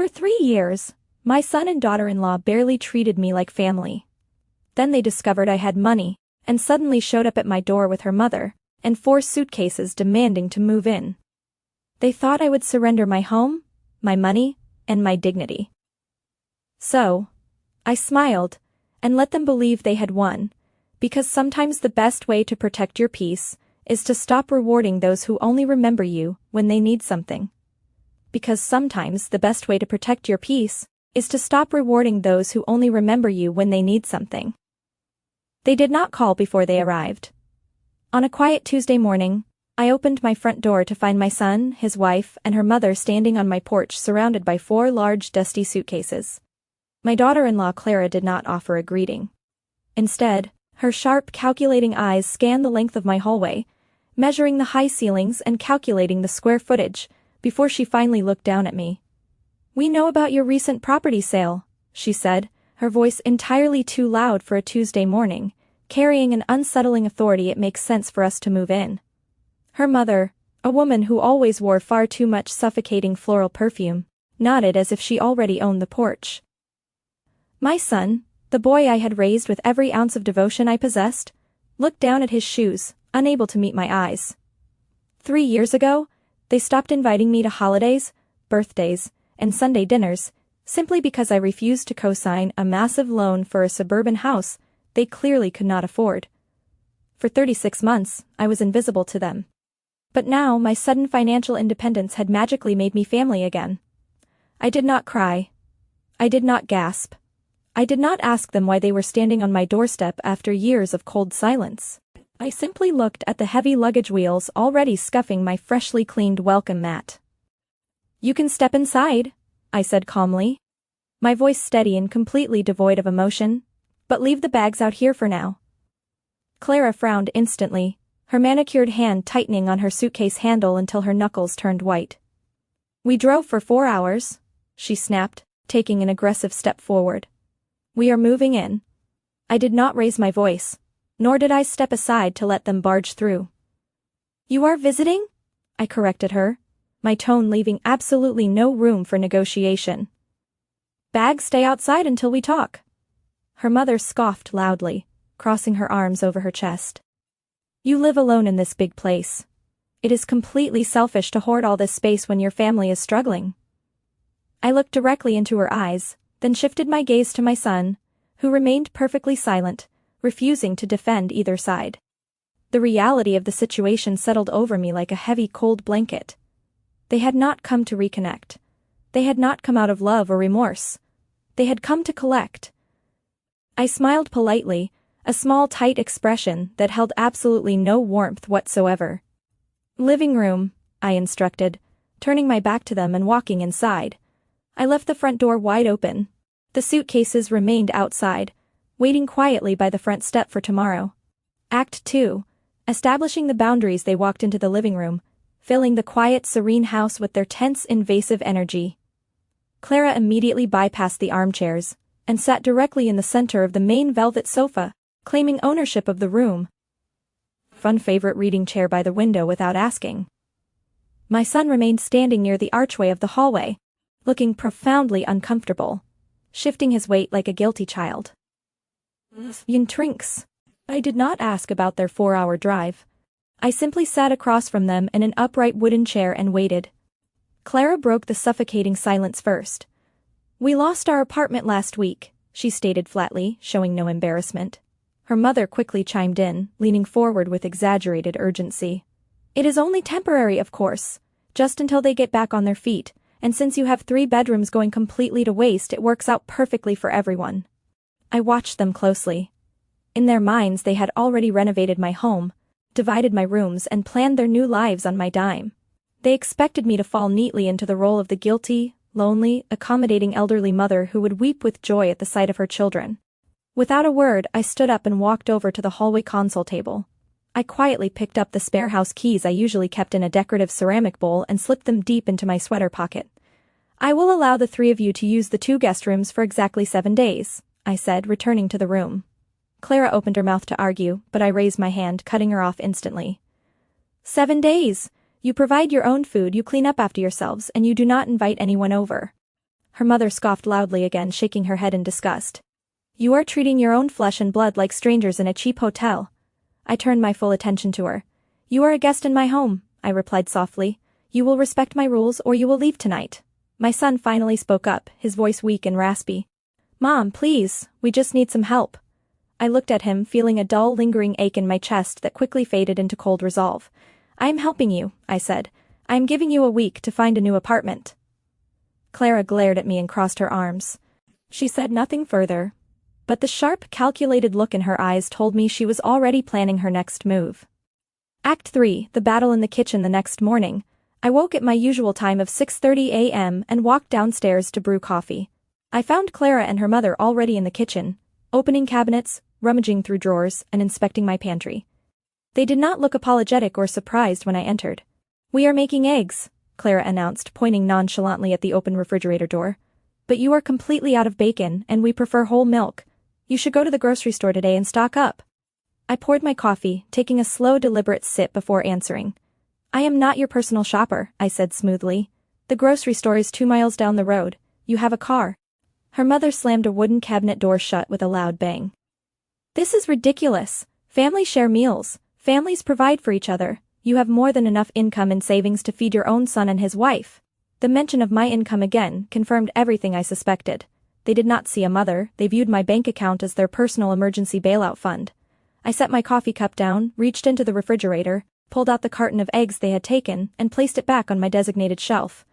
For 3 years, my son and daughter-in-law barely treated me like family. Then they discovered I had money, and suddenly showed up at my door with her mother, and 4 suitcases demanding to move in. They thought I would surrender my home, my money, and my dignity. So, I smiled, and let them believe they had won, because sometimes the best way to protect your peace is to stop rewarding those who only remember you when they need something. Because sometimes the best way to protect your peace is to stop rewarding those who only remember you when they need something. They did not call before they arrived. On a quiet Tuesday morning, I opened my front door to find my son, his wife, and her mother standing on my porch surrounded by 4 large dusty suitcases. My daughter-in-law Clara did not offer a greeting. Instead, her sharp, calculating eyes scanned the length of my hallway, measuring the high ceilings and calculating the square footage, before she finally looked down at me. "We know about your recent property sale," she said, her voice entirely too loud for a Tuesday morning, carrying an unsettling authority. "It makes sense for us to move in." Her mother, a woman who always wore far too much suffocating floral perfume, nodded as if she already owned the porch. My son, the boy I had raised with every ounce of devotion I possessed, looked down at his shoes, unable to meet my eyes. 3 years ago, they stopped inviting me to holidays, birthdays, and Sunday dinners, simply because I refused to co-sign a massive loan for a suburban house they clearly could not afford. For 36 months, I was invisible to them. But now my sudden financial independence had magically made me family again. I did not cry. I did not gasp. I did not ask them why they were standing on my doorstep after years of cold silence. I simply looked at the heavy luggage wheels already scuffing my freshly cleaned welcome mat. "You can step inside," I said calmly, my voice steady and completely devoid of emotion, "but leave the bags out here for now." Clara frowned instantly, her manicured hand tightening on her suitcase handle until her knuckles turned white. "We drove for 4 hours," she snapped, taking an aggressive step forward. "We are moving in." I did not raise my voice, nor did I step aside to let them barge through. "You are visiting?" I corrected her, my tone leaving absolutely no room for negotiation. "Bags stay outside until we talk." Her mother scoffed loudly, crossing her arms over her chest. "You live alone in this big place. It is completely selfish to hoard all this space when your family is struggling." I looked directly into her eyes, then shifted my gaze to my son, who remained perfectly silent, refusing to defend either side. The reality of the situation settled over me like a heavy cold blanket. They had not come to reconnect. They had not come out of love or remorse. They had come to collect. I smiled politely, a small tight expression that held absolutely no warmth whatsoever. "Living room," I instructed, turning my back to them and walking inside. I left the front door wide open. The suitcases remained outside, waiting quietly by the front step for tomorrow. Act 2. Establishing the boundaries. They walked into the living room, filling the quiet, serene house with their tense, invasive energy. Clara immediately bypassed the armchairs and sat directly in the center of the main velvet sofa, claiming ownership of the room. Fun favorite reading chair by the window without asking. My son remained standing near the archway of the hallway, looking profoundly uncomfortable, shifting his weight like a guilty child. "Yin trinks." I did not ask about their 4-hour drive. I simply sat across from them in an upright wooden chair and waited. Clara broke the suffocating silence first. "We lost our apartment last week," she stated flatly, showing no embarrassment. Her mother quickly chimed in, leaning forward with exaggerated urgency. "It is only temporary, of course, just until they get back on their feet, and since you have 3 bedrooms going completely to waste, it works out perfectly for everyone." I watched them closely. In their minds they had already renovated my home, divided my rooms and planned their new lives on my dime. They expected me to fall neatly into the role of the guilty, lonely, accommodating elderly mother who would weep with joy at the sight of her children. Without a word, I stood up and walked over to the hallway console table. I quietly picked up the spare house keys I usually kept in a decorative ceramic bowl and slipped them deep into my sweater pocket. "I will allow the 3 of you to use the 2 guest rooms for exactly 7 days, I said, returning to the room. Clara opened her mouth to argue, but I raised my hand, cutting her off instantly. 7 days! You provide your own food, you clean up after yourselves, and you do not invite anyone over. Her mother scoffed loudly again, shaking her head in disgust. You are treating your own flesh and blood like strangers in a cheap hotel. I turned my full attention to her. You are a guest in my home, I replied softly. You will respect my rules or you will leave tonight. My son finally spoke up, his voice weak and raspy. Mom, please, we just need some help. I looked at him, feeling a dull, lingering ache in my chest that quickly faded into cold resolve. I am helping you, I said. I am giving you a week to find a new apartment. Clara glared at me and crossed her arms. She said nothing further, but the sharp, calculated look in her eyes told me she was already planning her next move. Act 3, the battle in the kitchen. The next morning, I woke at my usual time of 6:30 a.m. and walked downstairs to brew coffee. I found Clara and her mother already in the kitchen, opening cabinets, rummaging through drawers, and inspecting my pantry. They did not look apologetic or surprised when I entered. We are making eggs, Clara announced, pointing nonchalantly at the open refrigerator door. But you are completely out of bacon and we prefer whole milk. You should go to the grocery store today and stock up. I poured my coffee, taking a slow, deliberate sip before answering. I am not your personal shopper, I said smoothly. The grocery store is 2 miles down the road. You have a car. Her mother slammed a wooden cabinet door shut with a loud bang. This is ridiculous. Families share meals. Families provide for each other. You have more than enough income and savings to feed your own son and his wife. The mention of my income again confirmed everything I suspected. They did not see a mother, they viewed my bank account as their personal emergency bailout fund. I set my coffee cup down, reached into the refrigerator, pulled out the carton of eggs they had taken, and placed it back on my designated shelf.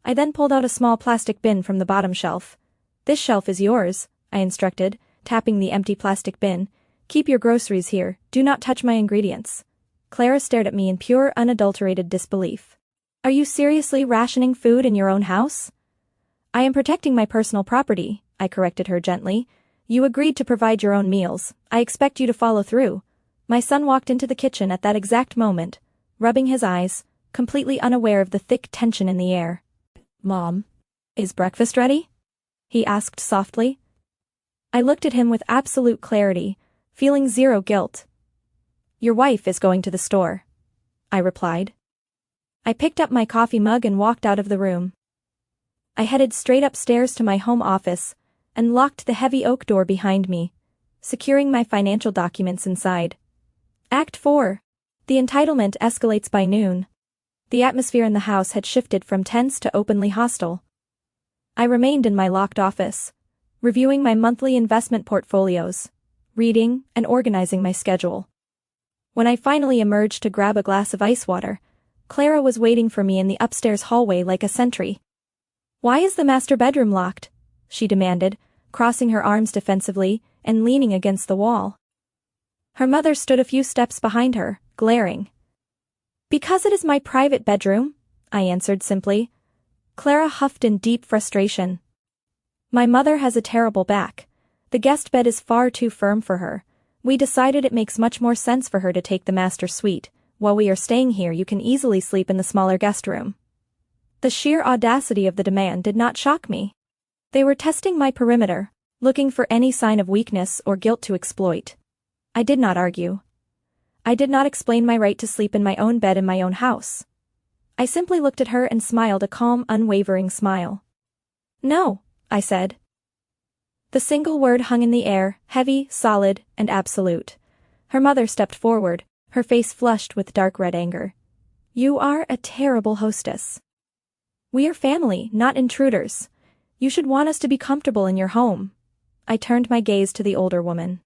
I then pulled out a small plastic bin from the bottom shelf. This shelf is yours, I instructed, tapping the empty plastic bin. Keep your groceries here, do not touch my ingredients. Clara stared at me in pure, unadulterated disbelief. Are you seriously rationing food in your own house? I am protecting my personal property, I corrected her gently. You agreed to provide your own meals, I expect you to follow through. My son walked into the kitchen at that exact moment, rubbing his eyes, completely unaware of the thick tension in the air. Mom, is breakfast ready? He asked softly. I looked at him with absolute clarity, feeling zero guilt. Your wife is going to the store, I replied. I picked up my coffee mug and walked out of the room. I headed straight upstairs to my home office and locked the heavy oak door behind me, securing my financial documents inside. Act 4. The entitlement escalates. By noon, the atmosphere in the house had shifted from tense to openly hostile. I remained in my locked office, reviewing my monthly investment portfolios, reading, and organizing my schedule. When I finally emerged to grab a glass of ice water, Clara was waiting for me in the upstairs hallway like a sentry. Why is the master bedroom locked? She demanded, crossing her arms defensively and leaning against the wall. Her mother stood a few steps behind her, glaring. Because it is my private bedroom, I answered simply. Clara huffed in deep frustration. My mother has a terrible back. The guest bed is far too firm for her. We decided it makes much more sense for her to take the master suite. While we are staying here, you can easily sleep in the smaller guest room. The sheer audacity of the demand did not shock me. They were testing my perimeter, looking for any sign of weakness or guilt to exploit. I did not argue. I did not explain my right to sleep in my own bed in my own house. I simply looked at her and smiled a calm, unwavering smile. No, I said. The single word hung in the air, heavy, solid, and absolute. Her mother stepped forward, her face flushed with dark red anger. You are a terrible hostess. We are family, not intruders. You should want us to be comfortable in your home. I turned my gaze to the older woman.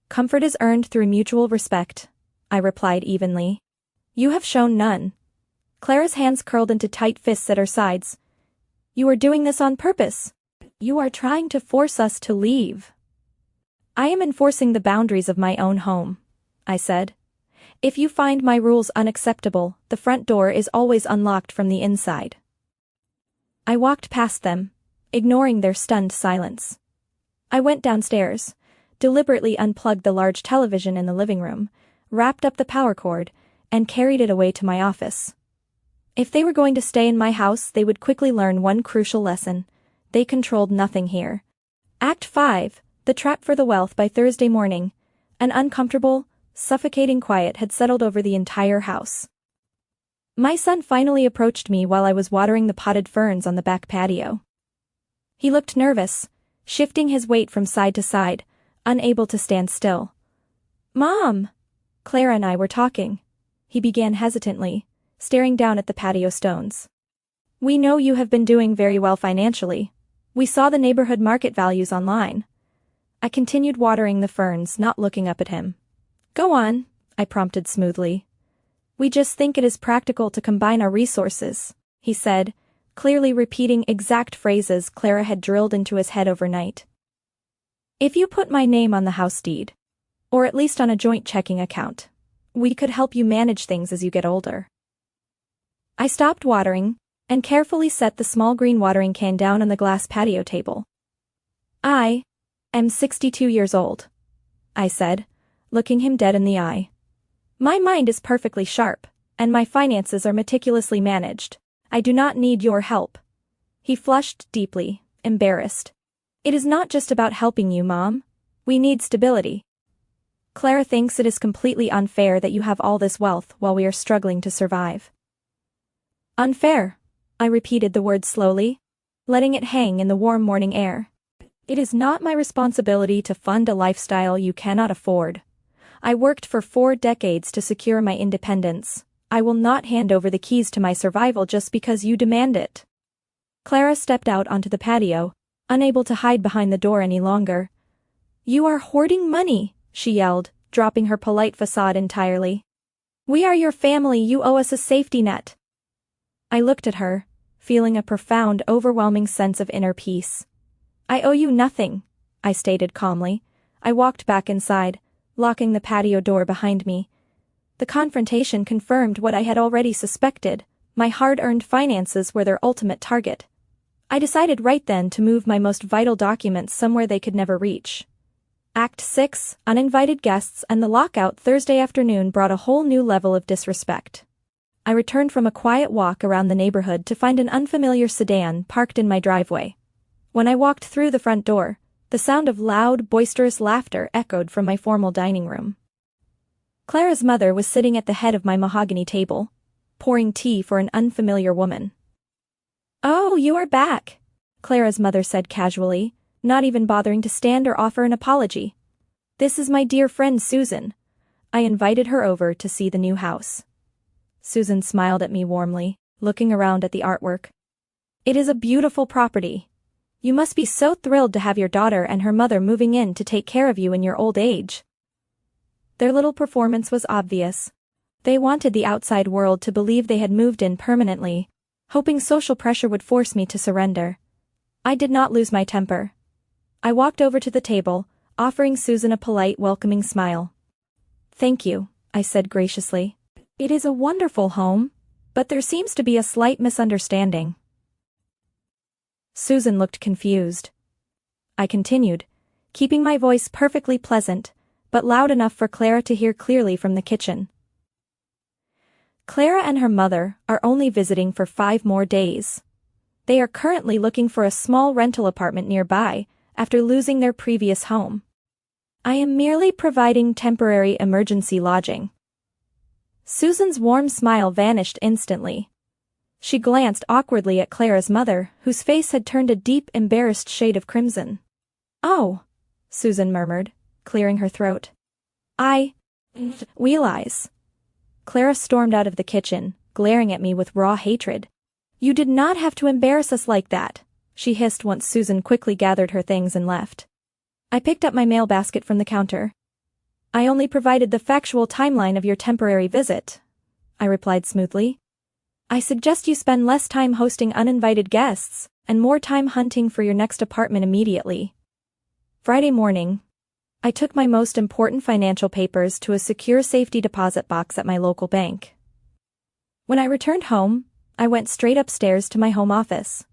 Comfort is earned through mutual respect, I replied evenly. You have shown none. Clara's hands curled into tight fists at her sides. You are doing this on purpose. You are trying to force us to leave. I am enforcing the boundaries of my own home, I said. If you find my rules unacceptable, the front door is always unlocked from the inside. I walked past them, ignoring their stunned silence. I went downstairs, deliberately unplugged the large television in the living room, wrapped up the power cord, and carried it away to my office. If they were going to stay in my house, they would quickly learn one crucial lesson. They controlled nothing here. Act 5, The Trap for the Wealth. By Thursday morning, an uncomfortable, suffocating quiet had settled over the entire house. My son finally approached me while I was watering the potted ferns on the back patio. He looked nervous, shifting his weight from side to side, unable to stand still. "Mom!" Clara and I were talking. He began hesitantly, staring down at the patio stones. "We know you have been doing very well financially. We saw the neighborhood market values online." I continued watering the ferns, not looking up at him. "Go on," I prompted smoothly. "We just think it is practical to combine our resources," he said, clearly repeating exact phrases Clara had drilled into his head overnight. "If you put my name on the house deed, or at least on a joint checking account, we could help you manage things as you get older." I stopped watering and carefully set the small green watering can down on the glass patio table. "I am 62 years old," I said, looking him dead in the eye. "My mind is perfectly sharp, and my finances are meticulously managed. I do not need your help." He flushed deeply, embarrassed. "It is not just about helping you, Mom. We need stability. Clara thinks it is completely unfair that you have all this wealth while we are struggling to survive." "Unfair?" I repeated the word slowly, letting it hang in the warm morning air. "It is not my responsibility to fund a lifestyle you cannot afford. I worked for 4 decades to secure my independence. I will not hand over the keys to my survival just because you demand it." Clara stepped out onto the patio, unable to hide behind the door any longer. "You are hoarding money," she yelled, dropping her polite facade entirely. "We are your family, you owe us a safety net." I looked at her, feeling a profound, overwhelming sense of inner peace. "I owe you nothing," I stated calmly. I walked back inside, locking the patio door behind me. The confrontation confirmed what I had already suspected: my hard-earned finances were their ultimate target. I decided right then to move my most vital documents somewhere they could never reach. Act 6, Uninvited Guests, and the lockout Thursday afternoon brought a whole new level of disrespect. I returned from a quiet walk around the neighborhood to find an unfamiliar sedan parked in my driveway. When I walked through the front door, the sound of loud, boisterous laughter echoed from my formal dining room. Clara's mother was sitting at the head of my mahogany table, pouring tea for an unfamiliar woman. "Oh, you are back," Clara's mother said casually, not even bothering to stand or offer an apology. "This is my dear friend Susan. I invited her over to see the new house." Susan smiled at me warmly, looking around at the artwork. "It is a beautiful property. You must be so thrilled to have your daughter and her mother moving in to take care of you in your old age." Their little performance was obvious. They wanted the outside world to believe they had moved in permanently, hoping social pressure would force me to surrender. I did not lose my temper. I walked over to the table, offering Susan a polite, welcoming smile. "Thank you," I said graciously. "It is a wonderful home, but there seems to be a slight misunderstanding." Susan looked confused. I continued, keeping my voice perfectly pleasant, but loud enough for Clara to hear clearly from the kitchen. "Clara and her mother are only visiting for 5 more days. They are currently looking for a small rental apartment nearby after losing their previous home. I am merely providing temporary emergency lodging." Susan's warm smile vanished instantly. She glanced awkwardly at Clara's mother, whose face had turned a deep, embarrassed shade of crimson. "Oh," Susan murmured, clearing her throat. "I realize." Clara stormed out of the kitchen, glaring at me with raw hatred. "You did not have to embarrass us like that," she hissed once Susan quickly gathered her things and left. I picked up my mail basket from the counter. "I only provided the factual timeline of your temporary visit," I replied smoothly. "I suggest you spend less time hosting uninvited guests and more time hunting for your next apartment immediately." Friday morning, I took my most important financial papers to a secure safety deposit box at my local bank. When I returned home, I went straight upstairs to my home office.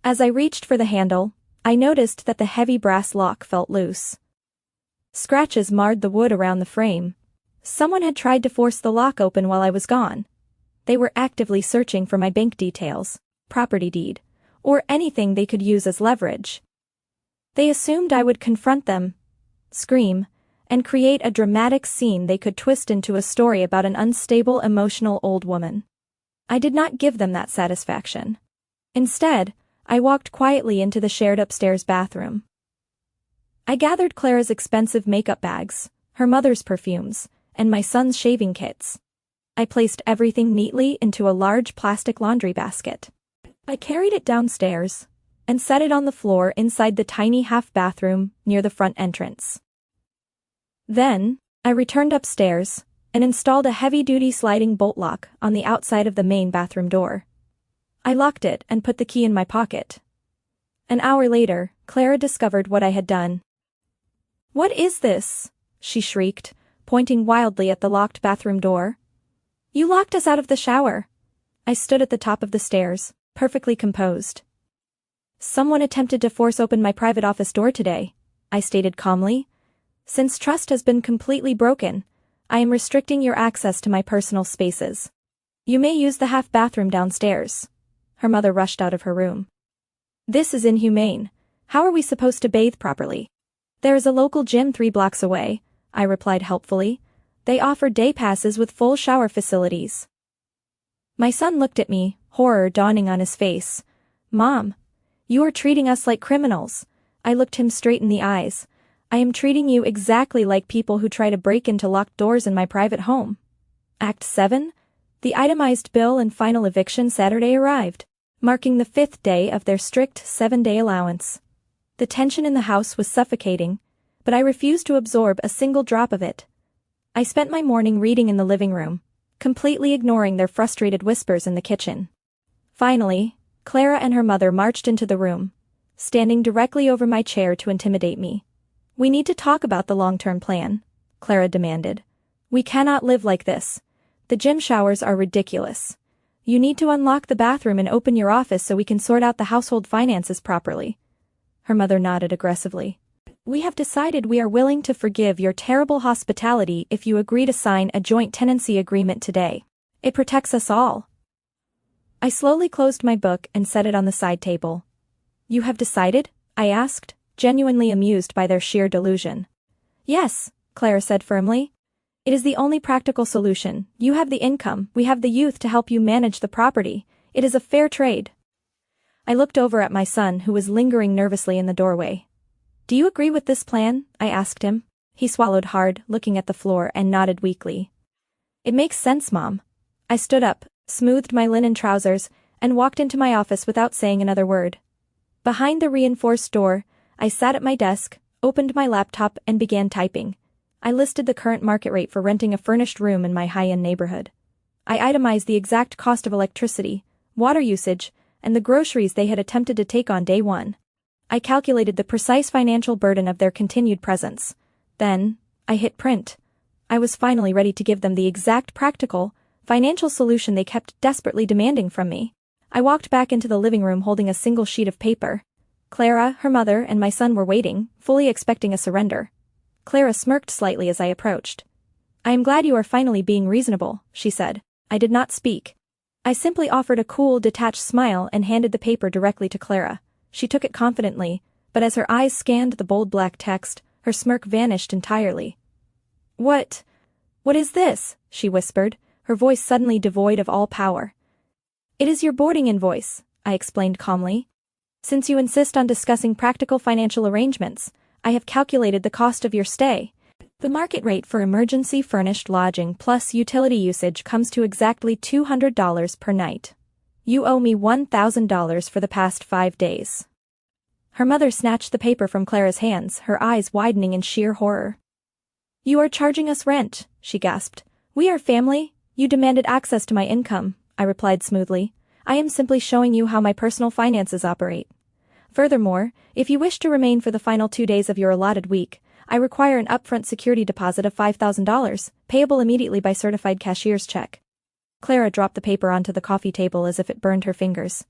As I reached for the handle, I noticed that the heavy brass lock felt loose. Scratches marred the wood around the frame. Someone had tried to force the lock open while I was gone. They were actively searching for my bank details, property deed, or anything they could use as leverage. They assumed I would confront them, scream, and create a dramatic scene they could twist into a story about an unstable, emotional old woman. I did not give them that satisfaction. Instead, I walked quietly into the shared upstairs bathroom. I gathered Clara's expensive makeup bags, her mother's perfumes, and my son's shaving kits. I placed everything neatly into a large plastic laundry basket. I carried it downstairs and set it on the floor inside the tiny half bathroom near the front entrance. Then, I returned upstairs and installed a heavy-duty sliding bolt lock on the outside of the main bathroom door. I locked it and put the key in my pocket. An hour later, Clara discovered what I had done. "What is this?" she shrieked, pointing wildly at the locked bathroom door. "You locked us out of the shower." I stood at the top of the stairs, perfectly composed. "Someone attempted to force open my private office door today," I stated calmly. "Since trust has been completely broken, I am restricting your access to my personal spaces. You may use the half bathroom downstairs." Her mother rushed out of her room. "This is inhumane. How are we supposed to bathe properly?" "There is a local gym 3 blocks away," I replied helpfully. "They offer day passes with full shower facilities." My son looked at me, horror dawning on his face. "Mom, you are treating us like criminals." I looked him straight in the eyes. "I am treating you exactly like people who try to break into locked doors in my private home." Act 7. The itemized bill and final eviction Saturday arrived, marking the 5th day of their strict 7-day allowance. The tension in the house was suffocating, but I refused to absorb a single drop of it. I spent my morning reading in the living room, completely ignoring their frustrated whispers in the kitchen. Finally, Clara and her mother marched into the room, standing directly over my chair to intimidate me. "We need to talk about the long-term plan," Clara demanded. "We cannot live like this. The gym showers are ridiculous. You need to unlock the bathroom and open your office so we can sort out the household finances properly." Her mother nodded aggressively. "We have decided we are willing to forgive your terrible hospitality if you agree to sign a joint tenancy agreement today. It protects us all." I slowly closed my book and set it on the side table. "You have decided?" I asked, genuinely amused by their sheer delusion. "Yes," Clara said firmly. "It is the only practical solution. You have the income, we have the youth to help you manage the property. It is a fair trade." I looked over at my son who was lingering nervously in the doorway. "Do you agree with this plan?" I asked him. He swallowed hard, looking at the floor, and nodded weakly. "It makes sense, Mom." I stood up, smoothed my linen trousers, and walked into my office without saying another word. Behind the reinforced door, I sat at my desk, opened my laptop, and began typing. I listed the current market rate for renting a furnished room in my high-end neighborhood. I itemized the exact cost of electricity, water usage, and the groceries they had attempted to take on day one. I calculated the precise financial burden of their continued presence. Then, I hit print. I was finally ready to give them the exact practical, financial solution they kept desperately demanding from me. I walked back into the living room holding a single sheet of paper. Clara, her mother, and my son were waiting, fully expecting a surrender. Clara smirked slightly as I approached. "I am glad you are finally being reasonable," she said. I did not speak. I simply offered a cool, detached smile and handed the paper directly to Clara. She took it confidently, but as her eyes scanned the bold black text, her smirk vanished entirely. What is this?" she whispered, her voice suddenly devoid of all power. "It is your boarding invoice," I explained calmly. "Since you insist on discussing practical financial arrangements, I have calculated the cost of your stay. The market rate for emergency furnished lodging plus utility usage comes to exactly $200 per night. You owe me $1,000 for the past 5 days." Her mother snatched the paper from Clara's hands, her eyes widening in sheer horror. "You are charging us rent," she gasped. "We are family. You demanded access to my income," I replied smoothly. "I am simply showing you how my personal finances operate. Furthermore, if you wish to remain for the final 2 days of your allotted week, I require an upfront security deposit of $5,000, payable immediately by certified cashier's check." Clara dropped the paper onto the coffee table as if it burned her fingers.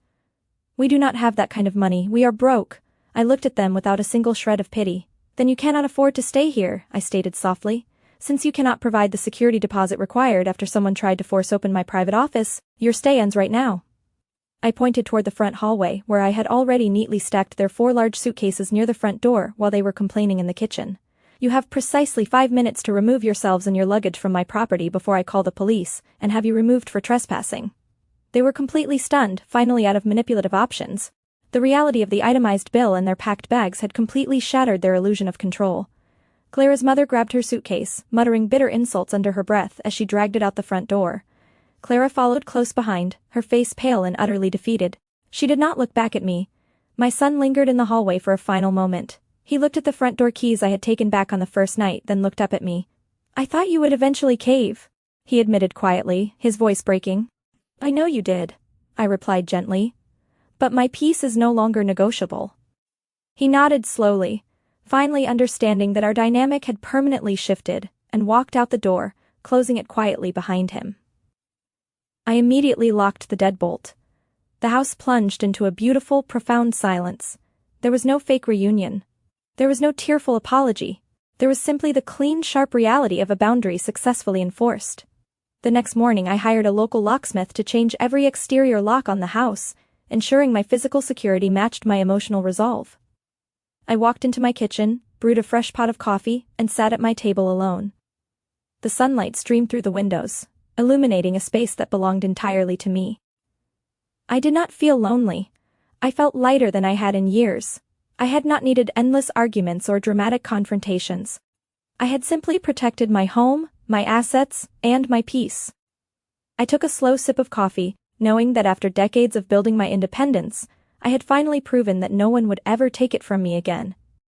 "We do not have that kind of money, we are broke." I looked at them without a single shred of pity. "Then you cannot afford to stay here," I stated softly. "Since you cannot provide the security deposit required after someone tried to force open my private office, your stay ends right now." I pointed toward the front hallway where I had already neatly stacked their 4 large suitcases near the front door while they were complaining in the kitchen. "You have precisely 5 minutes to remove yourselves and your luggage from my property before I call the police and have you removed for trespassing." They were completely stunned, finally out of manipulative options. The reality of the itemized bill and their packed bags had completely shattered their illusion of control. Clara's mother grabbed her suitcase, muttering bitter insults under her breath as she dragged it out the front door. Clara followed close behind, her face pale and utterly defeated. She did not look back at me. My son lingered in the hallway for a final moment. He looked at the front door keys I had taken back on the first night, then looked up at me. "I thought you would eventually cave," he admitted quietly, his voice breaking. "I know you did," I replied gently. "But my peace is no longer negotiable." He nodded slowly, finally understanding that our dynamic had permanently shifted, and walked out the door, closing it quietly behind him. I immediately locked the deadbolt. The house plunged into a beautiful, profound silence. There was no fake reunion. There was no tearful apology. There was simply the clean, sharp reality of a boundary successfully enforced. The next morning I hired a local locksmith to change every exterior lock on the house, ensuring my physical security matched my emotional resolve. I walked into my kitchen, brewed a fresh pot of coffee, and sat at my table alone. The sunlight streamed through the windows, illuminating a space that belonged entirely to me. I did not feel lonely. I felt lighter than I had in years. I had not needed endless arguments or dramatic confrontations. I had simply protected my home, my assets, and my peace. I took a slow sip of coffee, knowing that after decades of building my independence, I had finally proven that no one would ever take it from me again.